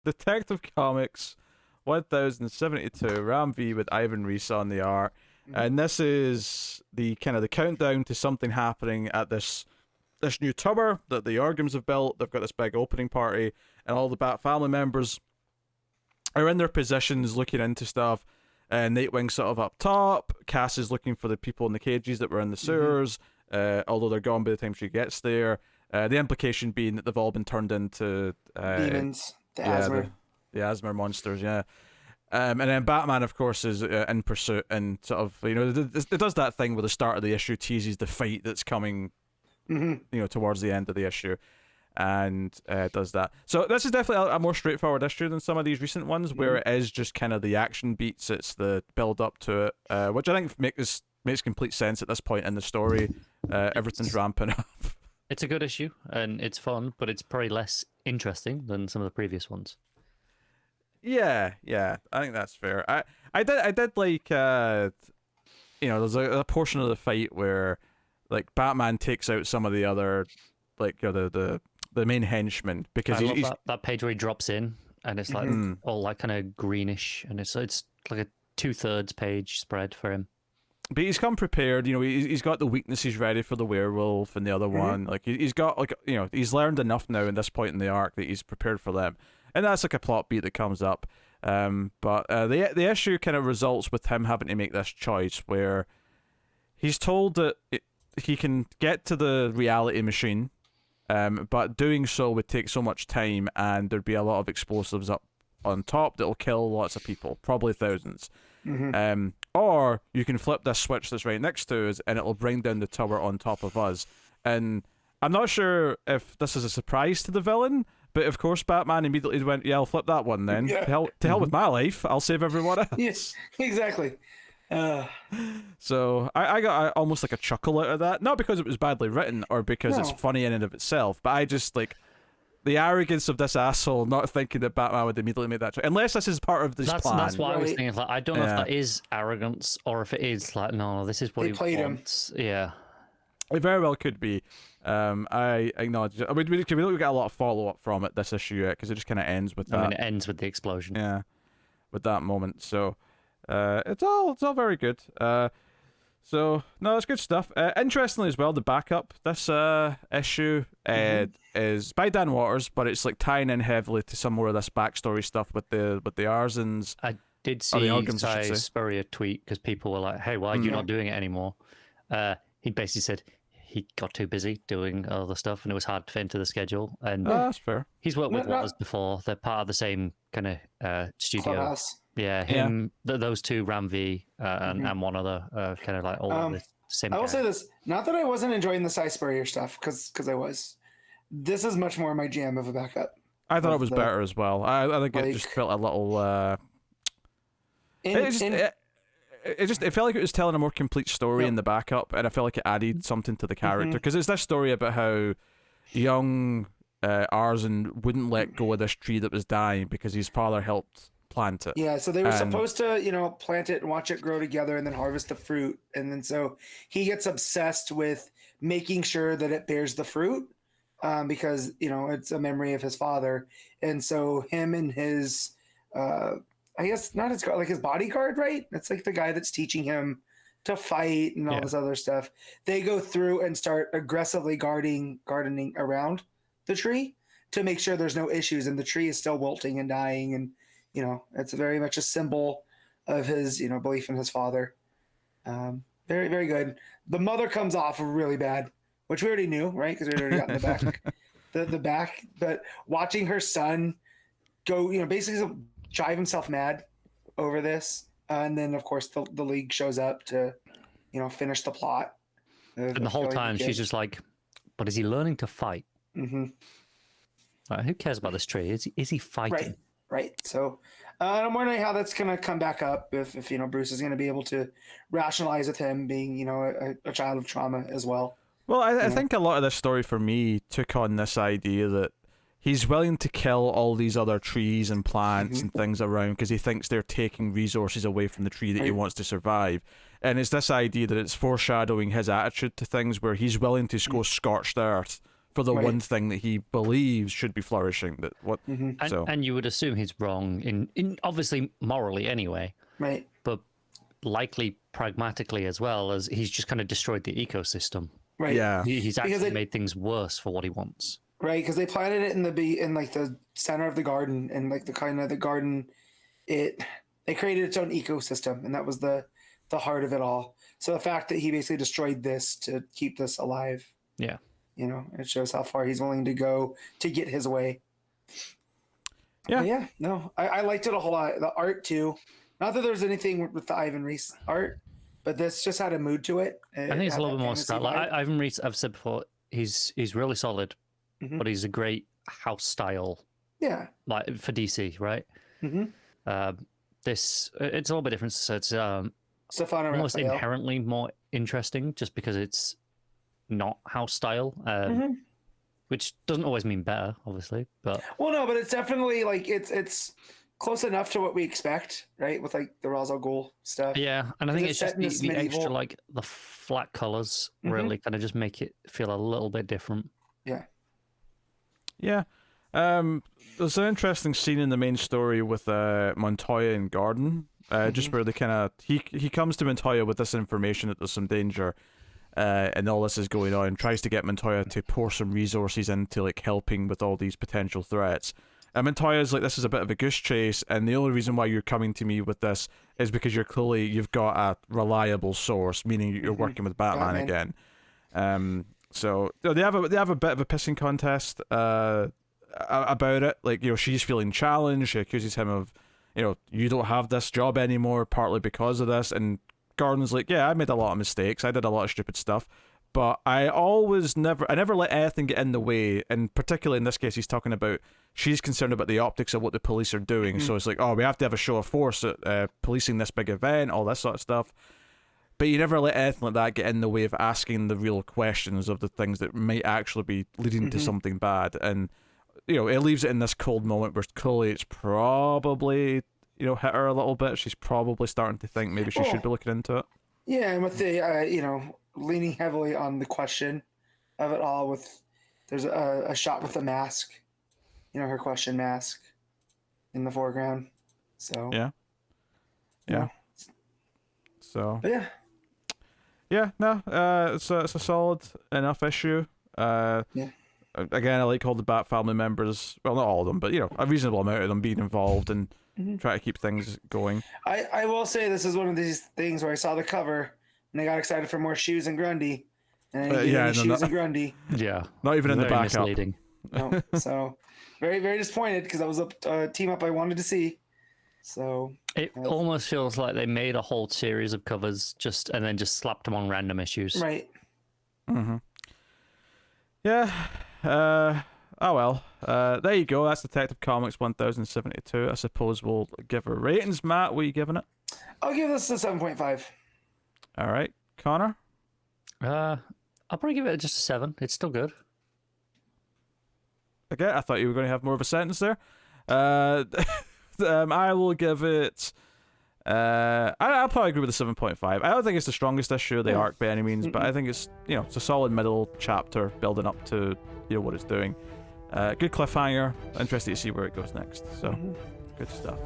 Detective Comics 1072, Ram V with Ivan Reese on the art. And this is the kind of the countdown to something happening at this new tower that the Organs have built. They've got this big opening party, and all the Bat family members are in their positions looking into stuff. Nightwing's sort of up top. Cass is looking for the people in the cages that were in the sewers, although they're gone by the time she gets there. The implication being that they've all been turned into demons, the Asmer. The Asmer monsters, yeah. And then Batman, of course, is in pursuit, and sort of, it does that thing where the start of the issue teases the fight that's coming, towards the end of the issue, and does that. So this is definitely a more straightforward issue than some of these recent ones, where it is just kind of the action beats, it's the build up to it, which I think makes complete sense at this point in the story. Everything's ramping up. It's a good issue, and it's fun, but it's probably less interesting than some of the previous ones. Yeah, I think that's fair. I did like there's a portion of the fight where like Batman takes out some of the other the main henchmen, because I love that page where he drops in and it's like all like kind of greenish, and it's like a 2/3 page spread for him. But he's come prepared, he's got the weaknesses ready for the werewolf and the other one. Like he's got he's learned enough now in this point in the arc that he's prepared for them. And that's like a plot beat that comes up. But the issue kind of results with him having to make this choice where he's told that he can get to the reality machine, but doing so would take so much time, and there'd be a lot of explosives up on top that'll kill lots of people, probably thousands. Or you can flip this switch that's right next to us, and it'll bring down the tower on top of us. And I'm not sure if this is a surprise to the villain, but of course Batman immediately went, yeah, I'll flip that one then. Yeah. To hell with my life. I'll save everyone else. Yes, exactly. So I got almost like a chuckle out of that. Not because it was badly written or because it's funny in and of itself, but I just like the arrogance of this asshole not thinking that Batman would immediately make that choice. Unless this is part of this plan. That's what I was thinking. Like, I don't know if that is arrogance or if it is like, no, this is what he played wants. Yeah. It very well could be. I acknowledge it. We don't get a lot of follow-up from it this issue yet, because it just kind of ends with that. I mean, it ends with the explosion. Yeah, with that moment. So it's all very good. So no, it's good stuff. Interestingly as well, the backup this issue is by Dan Waters, but it's like tying in heavily to some more of this backstory stuff with the Arzans. I did see Si Spurrier tweet, because people were like, "Hey, why are you not doing it anymore?" He basically said he got too busy doing other stuff, and it was hard to fit into the schedule. And that's fair. He's worked with Waters before; they're part of the same kind of studio. Clubhouse. Yeah, him, those two, Ram V, and one other, kind of like all of the same. I will say this: not that I wasn't enjoying the Si Spurrier stuff, because I was. This is much more my jam of a backup. I thought it was better as well. I think it just felt a little. It felt like it was telling a more complete story in the backup, and I felt like it added something to the character, because it's this story about how young Arzan wouldn't let go of this tree that was dying because his father helped plant it. Yeah, so they were supposed to, plant it and watch it grow together and then harvest the fruit. And then so he gets obsessed with making sure that it bears the fruit, because, it's a memory of his father. And so him and his, I guess not his, like his bodyguard, right? That's like the guy that's teaching him to fight and all this other stuff. They go through and start aggressively gardening around the tree to make sure there's no issues, and the tree is still wilting and dying. And, it's very much a symbol of his, belief in his father. Very, very good. The mother comes off really bad, which we already knew, right? Because we already got in the back, the back. But watching her son go, basically drive himself mad over this, and then of course the League shows up to, finish the plot. And the whole time she's just like, "But is he learning to fight? Like, who cares about this tree? Is he fighting?" Right. So I'm wondering how that's going to come back up if Bruce is going to be able to rationalize with him being, a child of trauma as well. Well, I think a lot of this story for me took on this idea that he's willing to kill all these other trees and plants and things around because he thinks they're taking resources away from the tree that he wants to survive. And it's this idea that it's foreshadowing his attitude to things, where he's willing to go scorched earth for the Right. one thing that he believes should be flourishing. That what so And you would assume he's wrong in obviously morally anyway, Right. but likely pragmatically as well, as he's just kind of destroyed the ecosystem. Right. yeah. He's Because actually it- made things worse for what he wants. Right, because they planted it in like the center of the garden, and like the kind of the garden, it created its own ecosystem, and that was the heart of it all. So the fact that he basically destroyed this to keep this alive, Yeah. you know, it shows how far he's willing to go to get his way. Yeah. But yeah, no, I liked it a whole lot. The art too. Not that there's anything with the Ivan Reis art, but this just had a mood to it. I think it's a little bit more style. Like, Ivan Reis, I've said before, he's really solid, Mhm. but he's a great house style, Yeah. like for DC, right? Mm-hmm. This it's a little bit different. So it's Stefano almost Raphael. inherently more interesting, just because it's not house style, Mhm. which doesn't always mean better, obviously. But Well, no, but it's definitely like it's close enough to what we expect, right? With like the Ra's al Ghul stuff. yeah, and I think Is it's it just set in this the extra, medieval- like the flat colors, Mhm. really kind of just make it feel a little bit different. Yeah. Yeah. There's an interesting scene in the main story with Montoya and Gordon, just where they kind of he comes to Montoya with this information that there's some danger, and all this is going on, and tries to get Montoya to pour some resources into like helping with all these potential threats. And Montoya's like, this is a bit of a goose chase, and the only reason why you're coming to me with this is because you've got a reliable source, meaning you're working with Batman again. So you know, they have a bit of a pissing contest about it. Like, you know, she's feeling challenged. She accuses him of, you know, you don't have this job anymore, partly because of this. And Gordon's like, yeah, I made a lot of mistakes. I did a lot of stupid stuff. But I never let anything get in the way. And particularly in this case, he's talking about she's concerned about the optics of what the police are doing. So it's like, oh, we have to have a show of force at policing this big event, all this sort of stuff. But you never let anything like that get in the way of asking the real questions of the things that might actually be leading to something bad. And, you know, it leaves it in this cold moment where clearly it's probably, you know, hit her a little bit. She's probably starting to think maybe she should be looking into it. Yeah, and with the you know, leaning heavily on the question of it all, with there's a shot with the mask, you know, her question mask in the foreground. So Yeah. So But yeah, no, it's a solid enough issue. Yeah. Again, I like all the Bat family members. Well, not all of them, but you know, a reasonable amount of them being involved and try to keep things going. I will say this is one of these things where I saw the cover and I got excited for more shoes and Grundy, and I didn't get any shoes and Grundy. Yeah, Not even in the very backup. misleading. No, so very very disappointed because that was a team up I wanted to see. So It almost feels like they made a whole series of covers and then just slapped them on random issues. right. Yeah. Oh well. There you go. That's Detective Comics 1072. I suppose we'll give her ratings. Matt, what are you giving it? I'll give this a 7.5. All right, Connor. I'll probably give it just a 7. It's still good. Okay, I thought you were going to have more of a sentence there. I will give it. I'll probably agree with the 7.5. I don't think it's the strongest issue of the arc by any means, but I think it's, you know, it's a solid middle chapter building up to, you know, what it's doing. Good cliffhanger. Interested to see where it goes next. So, good stuff.